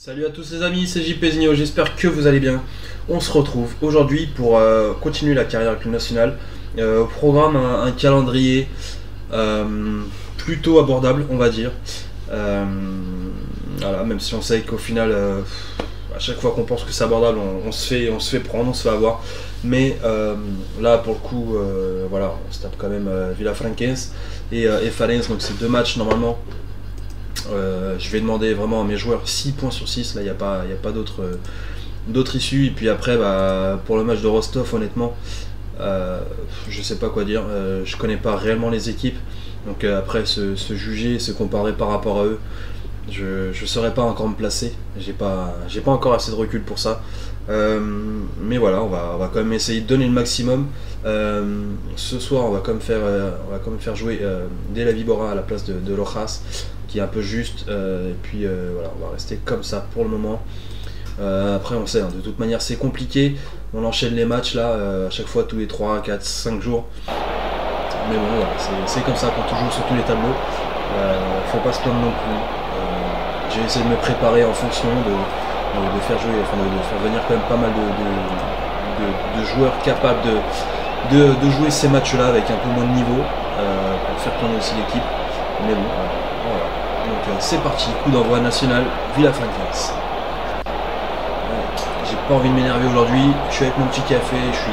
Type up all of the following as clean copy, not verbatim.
Salut à tous les amis, c'est JP Zinho, j'espère que vous allez bien. On se retrouve aujourd'hui pour continuer la carrière avec le national. Au programme, un calendrier plutôt abordable, on va dire. Voilà, même si on sait qu'au final, à chaque fois qu'on pense que c'est abordable, on se fait prendre, on se fait avoir. Mais là, pour le coup, voilà, on se tape quand même Villafranquense et Farense, donc c'est deux matchs normalement. Je vais demander vraiment à mes joueurs 6 points sur 6, là il n'y a pas d'autre issue. Et puis après, pour le match de Rostov, honnêtement, je sais pas quoi dire, je connais pas réellement les équipes, donc après se juger, se comparer par rapport à eux, je saurais pas encore me placer, j'ai pas encore assez de recul pour ça. Mais voilà, on va quand même essayer de donner le maximum. Ce soir, on va quand même faire jouer De La Vibora à la place de Rojas, qui est un peu juste, et puis voilà, on va rester comme ça pour le moment. Après on sait, hein, de toute manière c'est compliqué, on enchaîne les matchs là, à chaque fois tous les 3, 4, 5 jours. Mais bon voilà, c'est comme ça quand on joue sur tous les tableaux, faut pas se plaindre non plus. J'ai essayé de me préparer en fonction de faire jouer, enfin de faire venir quand même pas mal de joueurs capables de jouer ces matchs là avec un peu moins de niveau, pour faire tourner aussi l'équipe. Mais bon, voilà. Donc c'est parti, coup d'envoi national, Villafranquense. J'ai pas envie de m'énerver aujourd'hui, je suis avec mon petit café, je suis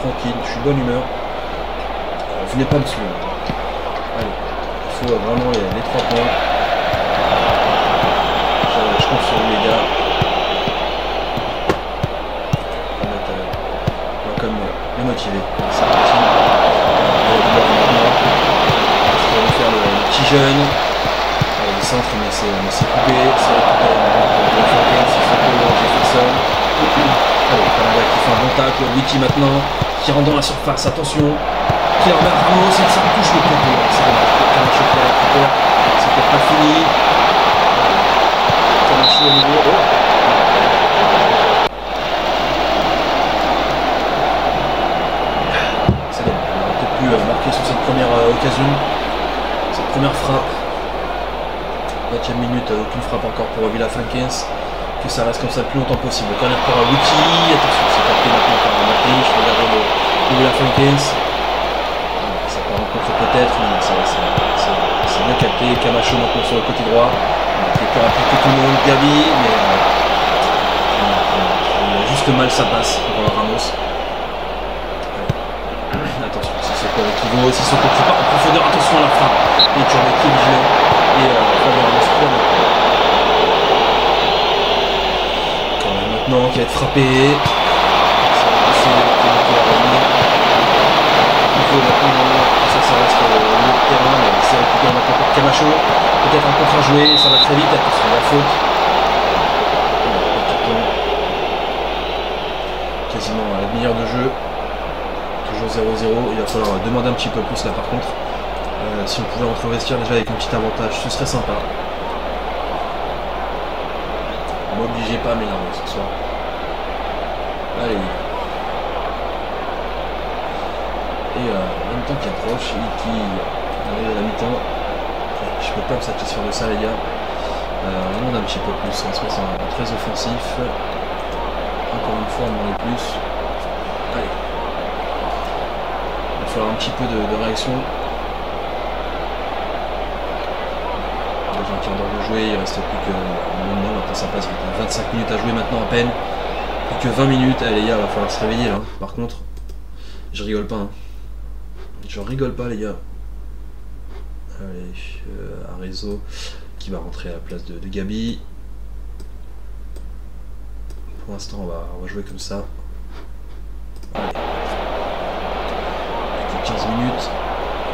tranquille, je suis de bonne humeur. Venez pas me suivre. Allez, il faut vraiment les 3 points. Je compte sur vous les gars. On va quand même les motiver. C'est parti. On va faire le petit jeune. Le centre, mais c'est coupé, c'est récupéré pour Villafranquense, c'est pour Jefferson. Allez, Canada qui fait un bon tacle, Wiki maintenant, qui rentre dans la surface, attention, qui remet Ramos, et ça touche le plateau, c'est dommage, Camacho qui la récupère, c'est peut-être pas fini. Camacho au niveau, c'est bon, on aurait peut-être pu marquer sur cette première occasion, cette première frappe. 20e minute, aucune frappe encore pour Villafranquense, que ça reste comme ça le plus longtemps possible. Le corner pour Wiki, attention, c'est capté maintenant par Martin, je regardais le Villafranquense. Ça part en contre peut-être, mais c'est bien capté. Camacho maintenant sur le côté droit, qui est plus rapide que tout le monde, Gabi, mais il a juste mal sa passe pour Ramos. Attention, si c'est quoi qui vaut, si c'est quoi qui part en profondeur, attention à la frappe, et tu remets qui est vigilant. Et quand même maintenant qui va être frappé, ça reste le terrain, mais c'est récupéré maintenant par Camacho, peut-être un contre à jouer, ça va très vite, attention à la faute. Quasiment à la demi-heure de jeu, toujours 0-0, il va falloir demander un petit peu plus là par contre. Si on pouvait rentrer au vestiaire déjà avec un petit avantage, ce serait sympa. Ne m'obligez pas à m'énerver ce soir. Allez. Et en même temps qui approche, qui arrive à la mi-temps. Je peux pas me satisfaire de ça les gars. On demande un petit peu plus, on se met très offensif. Encore une fois on demande plus. Allez. Il va falloir un petit peu de réaction. Qui endort de jouer, il reste plus que maintenant ça passe vite, 25 minutes à jouer maintenant à peine, plus que 20 minutes, allez les gars, il va falloir se réveiller là, par contre, je rigole pas, hein. Je rigole pas les gars. Allez, Arezzo qui va rentrer à la place de Gabi. Pour l'instant on va jouer comme ça. Allez. Plus que 15 minutes,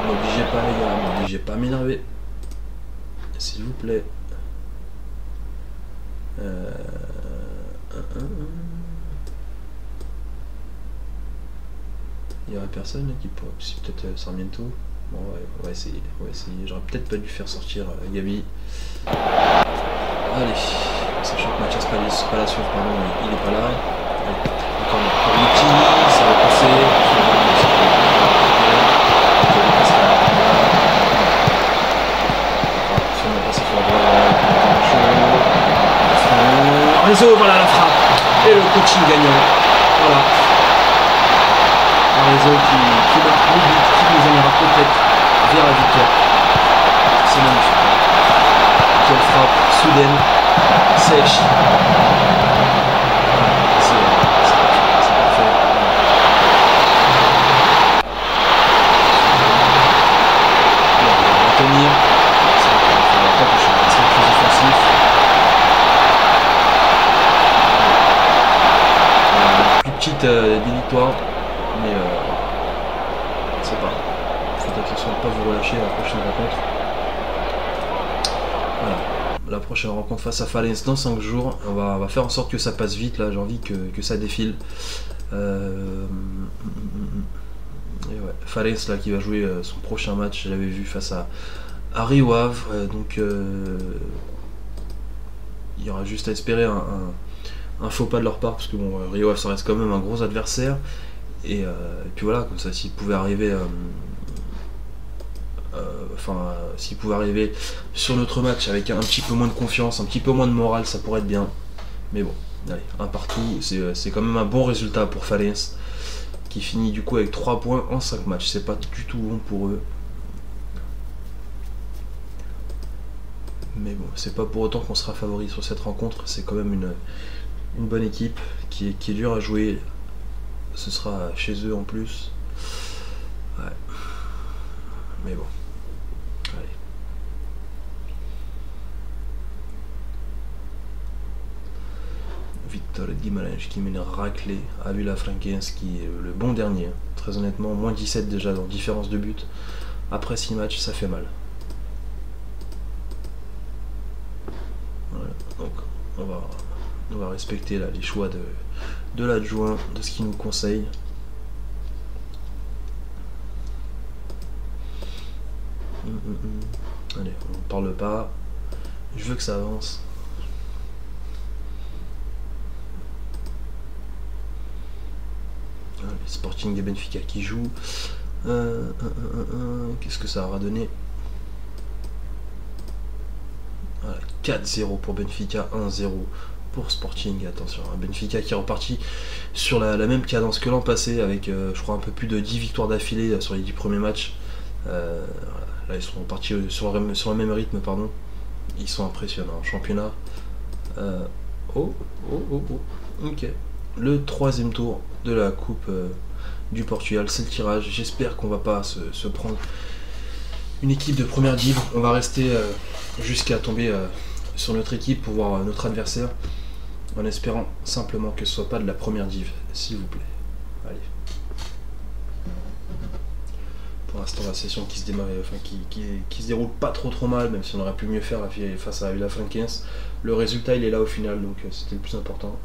ne m'obligez pas les gars, ne m'obligez pas à m'énerver. S'il vous plaît. Il n'y aurait personne qui pourrait. C'est peut-être Sarmiento. Bon, on va essayer. J'aurais peut-être pas dû faire sortir Gabi. Allez. Sachant que Mathias Palacios, pardon, il n'est pas là. Allez. Encore pour Wiki. Ça va passer. Passer sur la droite. Cardozo, voilà la frappe. Et le coaching gagnant. Voilà. Arezzo qui marque le but, qui nous amènera peut-être vers la victoire. C'est magnifique. Quelle frappe soudaine, sèche. C'est parfait. On va tenir. Ça va pas toucher. C'est plus offensif. Plus petite des victoires. Mais c'est pas grave. Faites attention de ne pas vous relâcher à la prochaine rencontre. Voilà. La prochaine rencontre face à Falense dans 5 jours. On va faire en sorte que ça passe vite. Là, j'ai envie que ça défile. Et ouais. Falense là qui va jouer son prochain match. Je l'avais vu face à Rio Ave. Donc il y aura juste à espérer un faux pas de leur part. Parce que bon, Rio Ave ça reste quand même un gros adversaire. Et puis voilà, comme ça, s'il pouvait arriver, s'il pouvait arriver sur notre match avec un petit peu moins de confiance, un petit peu moins de morale, ça pourrait être bien. Mais bon, allez, un partout, c'est quand même un bon résultat pour Falense, qui finit du coup avec 3 points en 5 matchs. C'est pas du tout bon pour eux. Mais bon, c'est pas pour autant qu'on sera favori sur cette rencontre. C'est quand même une bonne équipe qui est dure à jouer. Ce sera chez eux en plus. Ouais. Mais bon. Allez. Victor Guimarães qui met une raclée à Vilafranquense qui est le bon dernier. Très honnêtement, moins 17 déjà dans différence de but. Après 6 matchs, ça fait mal. Voilà. Donc on va respecter là, les choix de l'adjoint, de ce qu'il nous conseille. Allez, on ne parle pas. Je veux que ça avance. Allez, Sporting et Benfica qui jouent. Qu'est-ce que ça aura donné? Voilà, 4-0 pour Benfica, 1-0 pour Sporting. Attention, Benfica qui est reparti sur la même cadence que l'an passé avec je crois un peu plus de 10 victoires d'affilée sur les 10 premiers matchs. Voilà. Là ils sont repartis sur le même rythme, pardon. Ils sont impressionnants en championnat. Ok. Le 3e tour de la Coupe du Portugal, c'est le tirage. J'espère qu'on va pas se prendre une équipe de première div. On va rester jusqu'à tomber sur notre équipe pour voir notre adversaire, en espérant simplement que ce soit pas de la première div, s'il vous plaît. Allez. Pour l'instant, la session qui se démarre, qui se déroule pas trop mal, même si on aurait pu mieux faire face à Vilafranquense. Le résultat, il est là au final, donc c'était le plus important.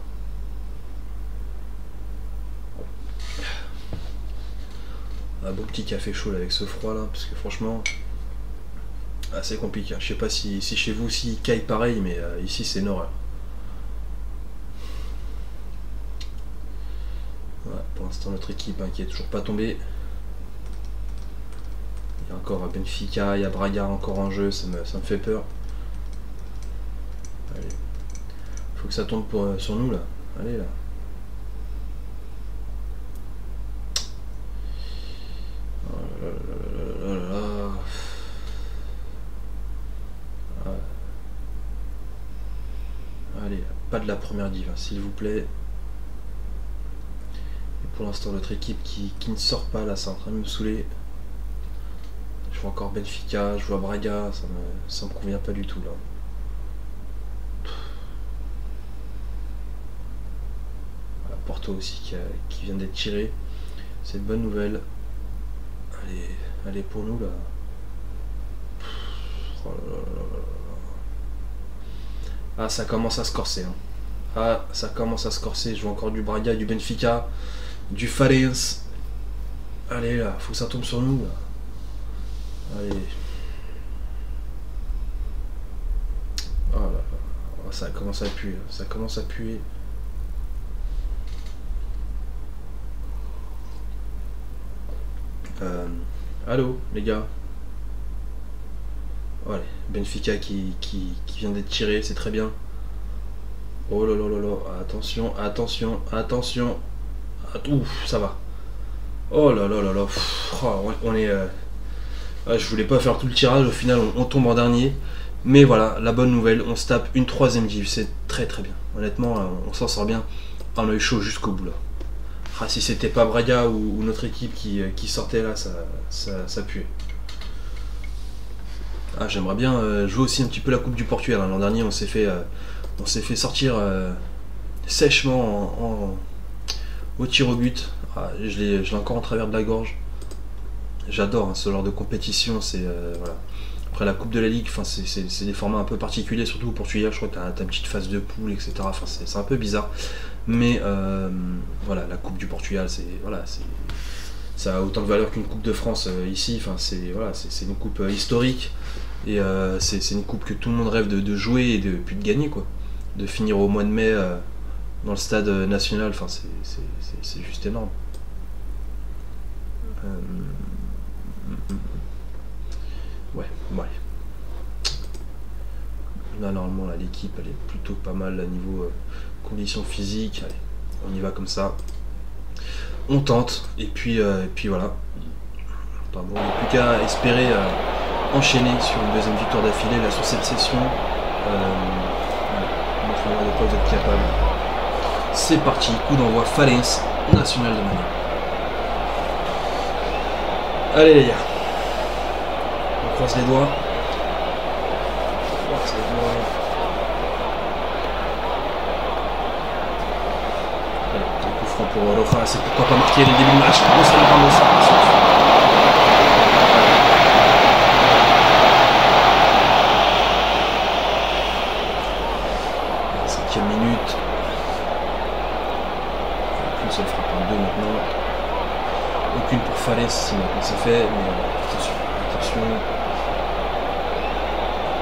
Un beau petit café chaud là, avec ce froid là, parce que franchement, c'est compliqué. Je sais pas si chez vous s'il caille pareil, mais ici c'est une horreur. Voilà, pour l'instant notre équipe qui est toujours pas tombée. Il y a encore Benfica, il y a Braga encore en jeu, ça me fait peur. Allez. Faut que ça tombe sur nous là. Allez là. Allez, pas de la première div, hein, s'il vous plaît. Et pour l'instant, notre équipe qui ne sort pas là, c'est en train de me saouler. Je vois encore Benfica, je vois Braga, ça me convient pas du tout là. Voilà, Porto aussi qui vient d'être tiré. C'est une bonne nouvelle. Allez pour nous là. Oh là là là là. Ah, ça commence à se corser. Hein. Ah, ça commence à se corser. Je vois encore du Braga, du Benfica, du Farense. Allez là, faut que ça tombe sur nous là. Allez. Oh là là. Oh, ça commence à puer. Ça commence à puer. Allô les gars. Allez, Benfica qui vient d'être tiré, c'est très bien. Oh là là là là. Attention, attention, attention. Ouf, ça va. Oh là là là là. On est... je voulais pas faire tout le tirage, au final on tombe en dernier. Mais voilà, la bonne nouvelle, on se tape une 3ème div, c'est très très bien. Honnêtement, on s'en sort bien. On a eu chaud jusqu'au bout là. Si c'était pas Braga ou notre équipe qui sortait là, ça puait. J'aimerais bien jouer aussi un petit peu la Coupe du Portugal. L'an dernier, on s'est fait sortir sèchement au tir au but. Je l'ai encore en travers de la gorge. J'adore ce genre de compétition. Voilà. Après la Coupe de la Ligue, c'est des formats un peu particuliers, surtout au Portugal. Je crois que tu as une petite phase de poule, etc. C'est un peu bizarre. Mais voilà, la Coupe du Portugal, ça a autant de valeur qu'une Coupe de France ici. C'est une coupe historique. Et c'est une coupe que tout le monde rêve de jouer et puis de gagner, quoi. De finir au mois de mai dans le stade national, c'est juste énorme. Ouais. Là, normalement, l'équipe, elle est plutôt pas mal à niveau conditions physiques. Allez, on y va comme ça. On tente, et puis voilà. Il n'y a plus qu'à espérer enchaîner sur une 2ème victoire d'affilée là sur cette session. Montrez-moi de quoi vous êtes capable. C'est parti, coup d'envoi Falense, National de Mani. Allez les gars, on croise les doigts. Allez, un coup franc pour Rojas, c'est pourquoi pas marquer le début du match. On s'en va ça. 5e minute. Une seule frappe en 2 maintenant. Aucune pour Fales, si maintenant c'est fait, mais attention.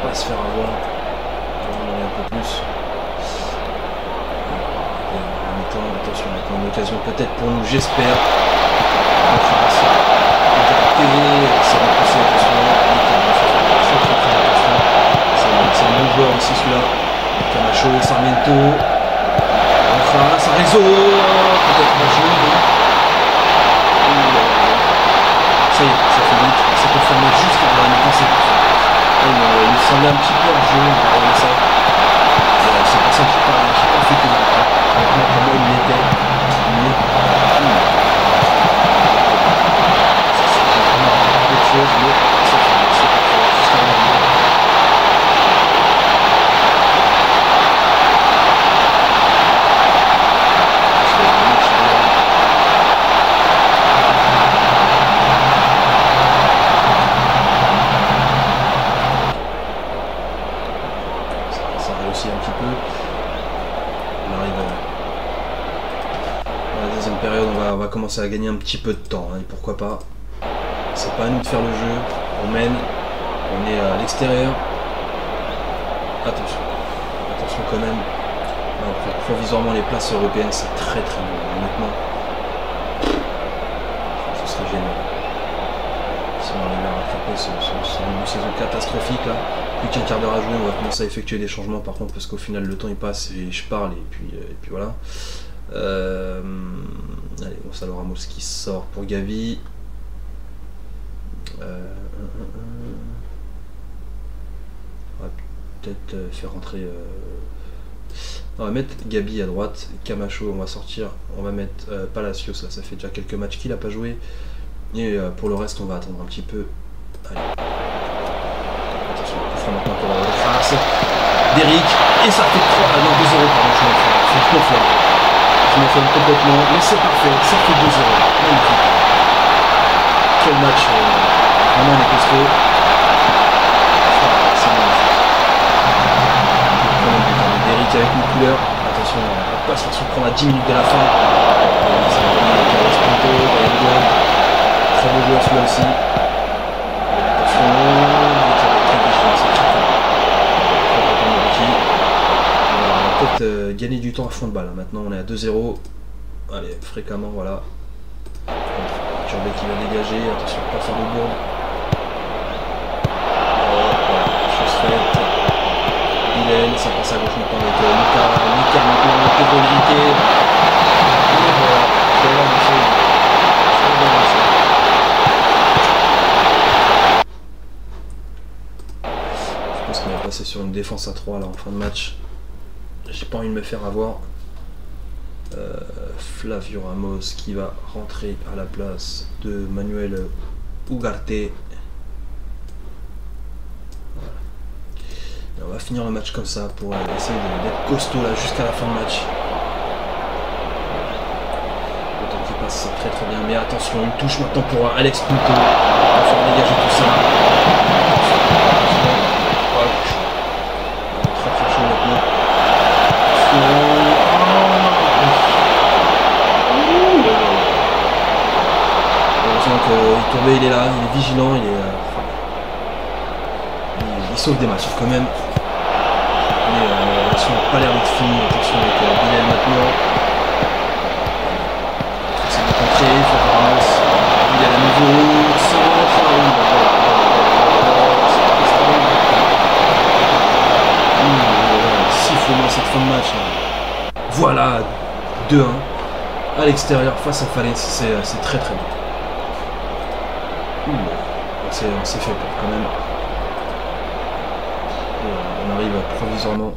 Pas se faire avoir. On va en aller un peu plus. En même temps, attention, maintenant une occasion peut-être pour nous, j'espère. C'est repoussé, attention. C'est un bon joueur aussi celui-là. Camacho, Sarmiento, Rojas, Arezzo, peut-être un jeu. Ça y est, ça fait vite, c'est confirmé juste avant la mi-temps, c'est parfait. Il me semblait un petit peu en jeu, on va regarder ça. C'est pour ça que j'ai pas fait que le temps. Maintenant, pour moi, il l'était. C'est vraiment autre chose, mais ça fait juste avant la mi-temps. Un petit peu. On arrive à la 2ème période, on va commencer à gagner un petit peu de temps, et pourquoi pas. C'est pas à nous de faire le jeu, on mène, on est à l'extérieur. Attention quand même. Provisoirement les places européennes, c'est très très bon, honnêtement. Ce serait génial. Si on arrive à rattraper ce début de saison catastrophique là. Plus qu'un quart d'heure à jouer, on va commencer à effectuer des changements par contre, parce qu'au final le temps il passe et je parle et puis voilà. Allez, Gonzalo Ramos qui sort pour Gavi. On va peut-être faire rentrer. On va mettre Gabi à droite, Camacho, on va sortir, on va mettre Palacios là, ça fait déjà quelques matchs qu'il n'a pas joué. Et pour le reste, on va attendre un petit peu. Allez. Maintenant pour Rojas, Derrick, et ça fait 3, non 2-0, pardon, je m'enflamme complètement, mais c'est parfait, ça fait 2-0, magnifique. Quel match, vraiment on est costaud. C'est magnifique. Derrick avec une couleur, attention, on va pas se faire surprendre à 10 minutes de la fin. Ça va donner avec Carlos Pinto, très beau joueur celui-là aussi. Attention. Gagner du temps à fond de balle. Maintenant on est à 2-0. Allez, fréquemment, voilà. Turbé qui va dégager. Attention, pas faire de bourde. Voilà, chose faite. Bilel, ça passe à gauche maintenant avec Lucas probabilité. Et voilà, ça va avancer. Ça va avancer. Je pense qu'on va passer sur une défense à 3 là en fin de match. J'ai pas envie de me faire avoir. Flavio Ramos qui va rentrer à la place de Manuel Ugarte. Voilà. Et on va finir le match comme ça pour essayer d'être costaud là jusqu'à la fin de match. Le temps qui passe, c'est très très bien. Mais attention, une touche maintenant pour Alex Pinto. On va faire dégager tout ça. Très très chaud maintenant. Touré, il est là, il est vigilant, il sauve des matchs quand même. Mais l'action n'a pas l'air d'être finie. Attention avec Bilal maintenant. C'est bien contré, il faut faire Ramos. Bilal à nouveau, centre. Sifflement cette fin de match. Voilà, 2-1 à l'extérieur face à Falaise, c'est très très bien. On s'est fait peur quand même. Et on arrive provisoirement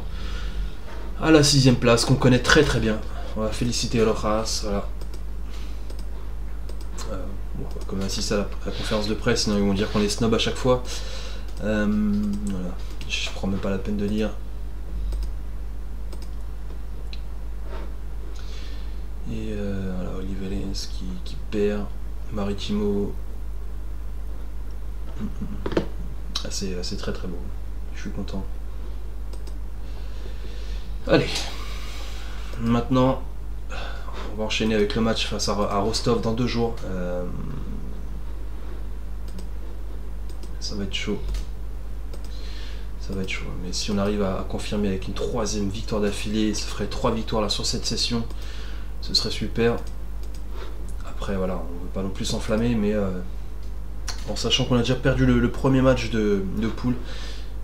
à la 6ème place qu'on connaît très très bien. On va féliciter Rojas. Voilà. Bon, comme on assiste à la conférence de presse, sinon ils vont dire qu'on les snob à chaque fois. Voilà. Je prends même pas la peine de lire. Et voilà, Oliveles qui perd. Maritimo. C'est très très beau. Je suis content. Allez. Maintenant, on va enchaîner avec le match face à Rostov dans 2 jours. Ça va être chaud. Ça va être chaud. Mais si on arrive à confirmer avec une 3e victoire d'affilée, ça ferait 3 victoires là sur cette session. Ce serait super. Après voilà, on ne veut pas non plus s'enflammer, mais en sachant qu'on a déjà perdu le premier match de poule,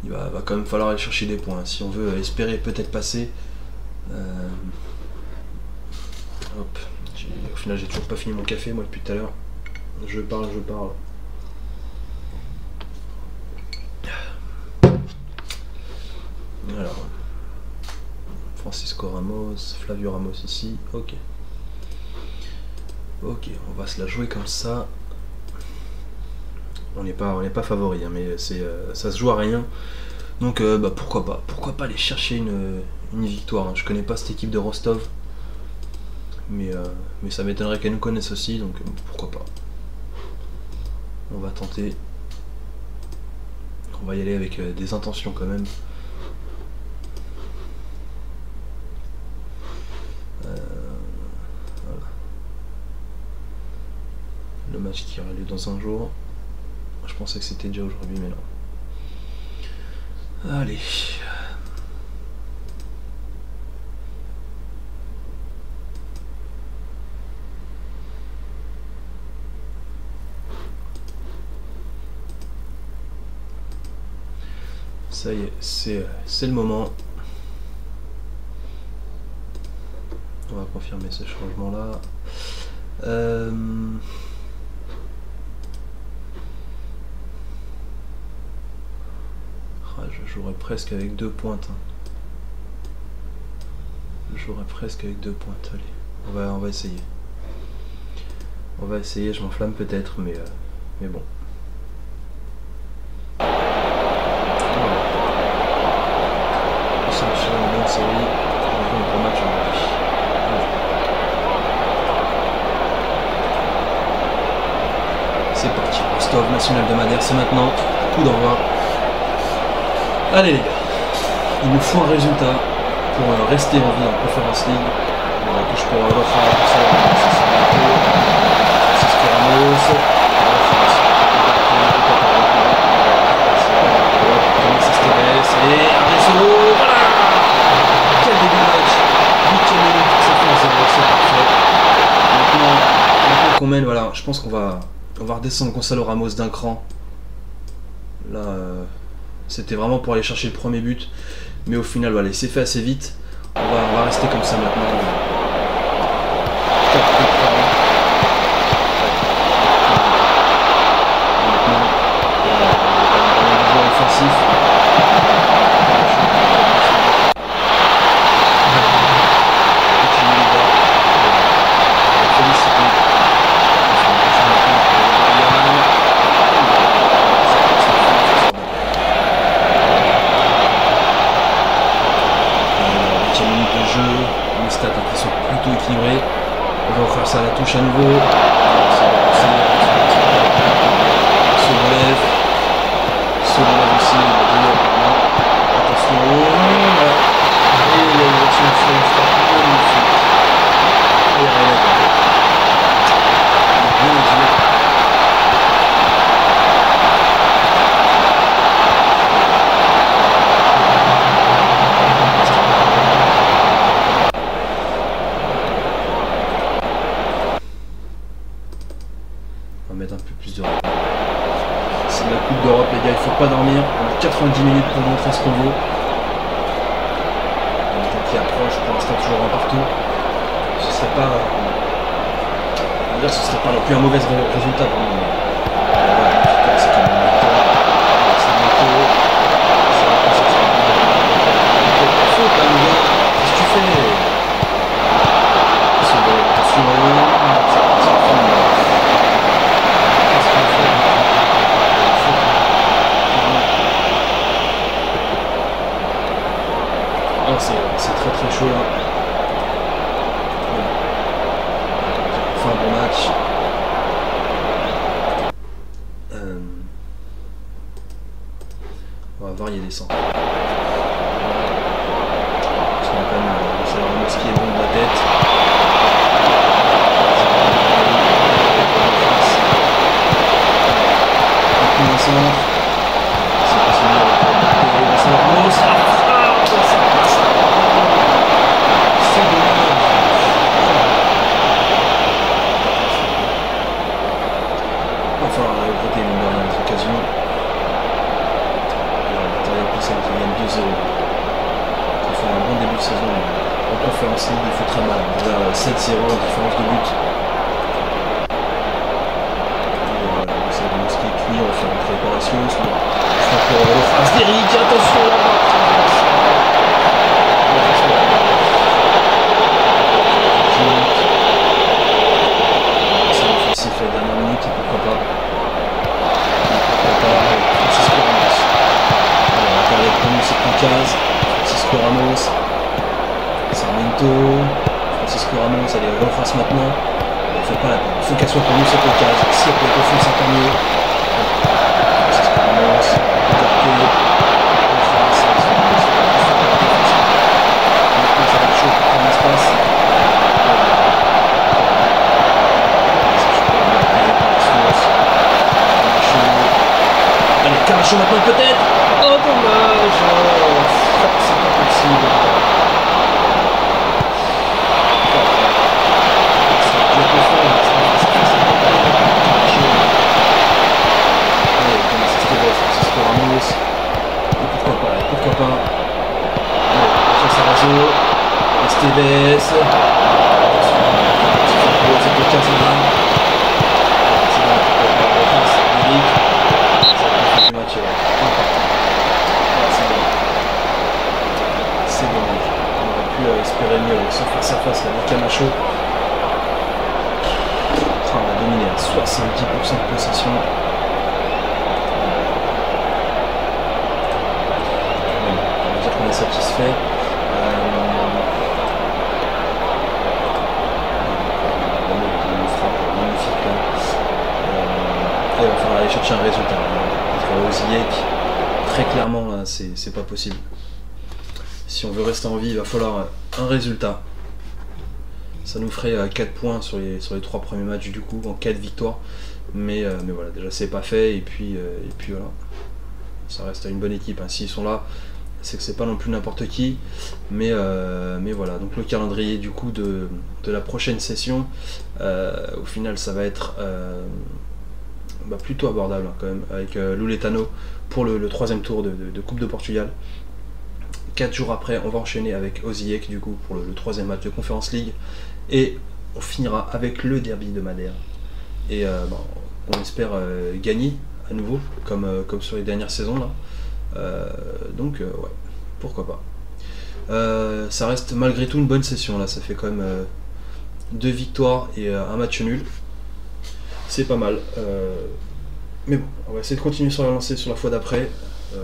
il va quand même falloir aller chercher des points. Si on veut espérer peut-être passer. Hop. Au final, j'ai toujours pas fini mon café, moi, depuis tout à l'heure. Je parle. Alors, Francisco Ramos, Flavio Ramos ici. Ok, on va se la jouer comme ça. On n'est pas favori, hein, mais ça se joue à rien. Donc pourquoi pas aller chercher une victoire. Hein. Je connais pas cette équipe de Rostov, mais ça m'étonnerait qu'elle nous connaisse aussi, donc pourquoi pas. On va tenter. On va y aller avec des intentions quand même. Voilà. Le match qui aura lieu dans un jour. Je pensais que c'était déjà aujourd'hui, mais non. Allez. Ça y est, c'est le moment. On va confirmer ce changement-là. Je jouerais presque avec 2 pointes. Hein. Je jouerais presque avec 2 pointes. Allez, on va essayer. On va essayer, je m'enflamme peut-être, mais bon. Série, un gros match aujourd'hui. C'est parti, Rostov, National de Madère, c'est maintenant, coup d'envoi. Allez les gars, il nous faut un résultat pour rester en vie en Conference League. On va toucher pour Rojas, pour ça, c'est Ramos. Et Arezzo, voilà! Quel début de match! 8e minute, ça fait un 0, c'est parfait. Maintenant qu'on mène, voilà, je pense qu'on va redescendre Gonzalo Ramos d'un cran. Là, c'était vraiment pour aller chercher le premier but. Mais au final, voilà, il s'est fait assez vite. On va rester comme ça maintenant. 4-2-3. Maintenant, un joueur offensif. Équilibré, on va refaire ça à la touche à nouveau. Se relève aussi. Attention, et il y a une action sur le frappe magnifique. Et rien à dire. Mettre un peu plus de rythme. C'est la Coupe d'Europe, les gars, il faut pas dormir. On a 90 minutes pour montrer ce qu'on vaut. Le temps qui approche, pour l'instant toujours un partout. Ce serait pas. On va dire, ce serait pas non plus un mauvais résultat pour nous. C'est quand même c'est bientôt. Qu'est-ce que tu fais? Attention. C'est très très chaud là. Enfin un bon match. On va varier les centres. Parce qu'on a quand même ce qui est bon de la tête. Un coup de centre. C'est possible de enfin, on a regretté une dernière occasion. L'Italie Puissant qui gagne 2-0. Qui fait un bon début de saison en Conférence League, il fait très mal. Déjà 7-0 en différence de but. C'est bon, ce qui est cuit, on va faire rentrer Palacios. Pour le phrase d'Eric, attention là-bas. C'est offensif la dernière minute, et pourquoi pas. Francisco Ramos. Alors, on va parler de nous, c'est Pucaz. Francisco Ramos. Sarmiento. Francisco Ramos, allez, on refasse maintenant. On fait pas la peine. Il faut qu'elle soit pour nous, c'est Pucaz. Si elle peut être offense, c'est tant mieux. Francisco Ramos. Ça va être chaud pour prendre l'espace. Allez, Camacho maintenant peut-être. Oh dommage. C'est pas possible. Francisco Ramos. Et pourquoi pas. Allez, Sarrazo. Esteves. C'est le cas, c'est là. C'est là, Eric. C'est la fin du match. C'est dommage. On aurait pu espérer mieux sans face à face avec Camacho. On va dominer à 70% de possession. On va dire qu'on est satisfait. Magnifique là. Et il va falloir aller chercher un résultat. Contre Osijek, très clairement là, c'est pas possible. Si on veut rester en vie, il va falloir un résultat. Ça nous ferait 4 points sur les 3 premiers matchs du coup, en 4 victoires. Mais voilà, déjà c'est pas fait, et puis voilà. Ça reste une bonne équipe, hein. S'ils sont là, c'est que c'est pas non plus n'importe qui. Mais voilà, donc le calendrier du coup de la prochaine session, au final ça va être plutôt abordable hein, quand même, avec Louletano pour le 3e tour de Coupe de Portugal. 4 jours après, on va enchaîner avec Osijek du coup pour le troisième match de Conference League. Et on finira avec le derby de Madère. Et on espère gagner à nouveau, comme sur les dernières saisons là. Donc ouais, pourquoi pas. Ça reste malgré tout une bonne session là, ça fait quand même 2 victoires et un match nul. C'est pas mal. Mais bon, on va essayer de continuer sur la lancée sur la fois d'après,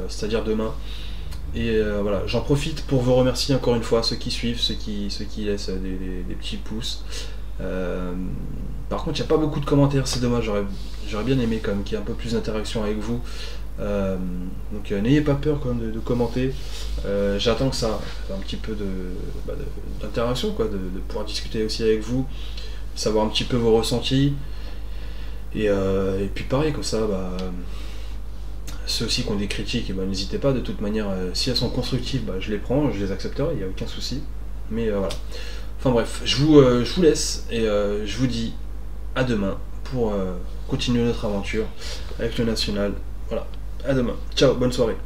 c'est-à-dire demain. Et voilà, j'en profite pour vous remercier encore une fois, ceux qui suivent, ceux qui laissent des petits pouces. Par contre, il n'y a pas beaucoup de commentaires, c'est dommage, j'aurais bien aimé quand même qu'il y ait un peu plus d'interaction avec vous. Donc n'ayez pas peur quand même de commenter. J'attends que ça un petit peu d'interaction, quoi, de pouvoir discuter aussi avec vous, savoir un petit peu vos ressentis. Et puis pareil, comme ça, ceux aussi qui ont des critiques, n'hésitez pas, de toute manière, si elles sont constructives, je les prends, je les accepterai, il n'y a aucun souci. Mais voilà. Enfin bref, je vous laisse et je vous dis à demain pour continuer notre aventure avec le national. Voilà, à demain. Ciao, bonne soirée.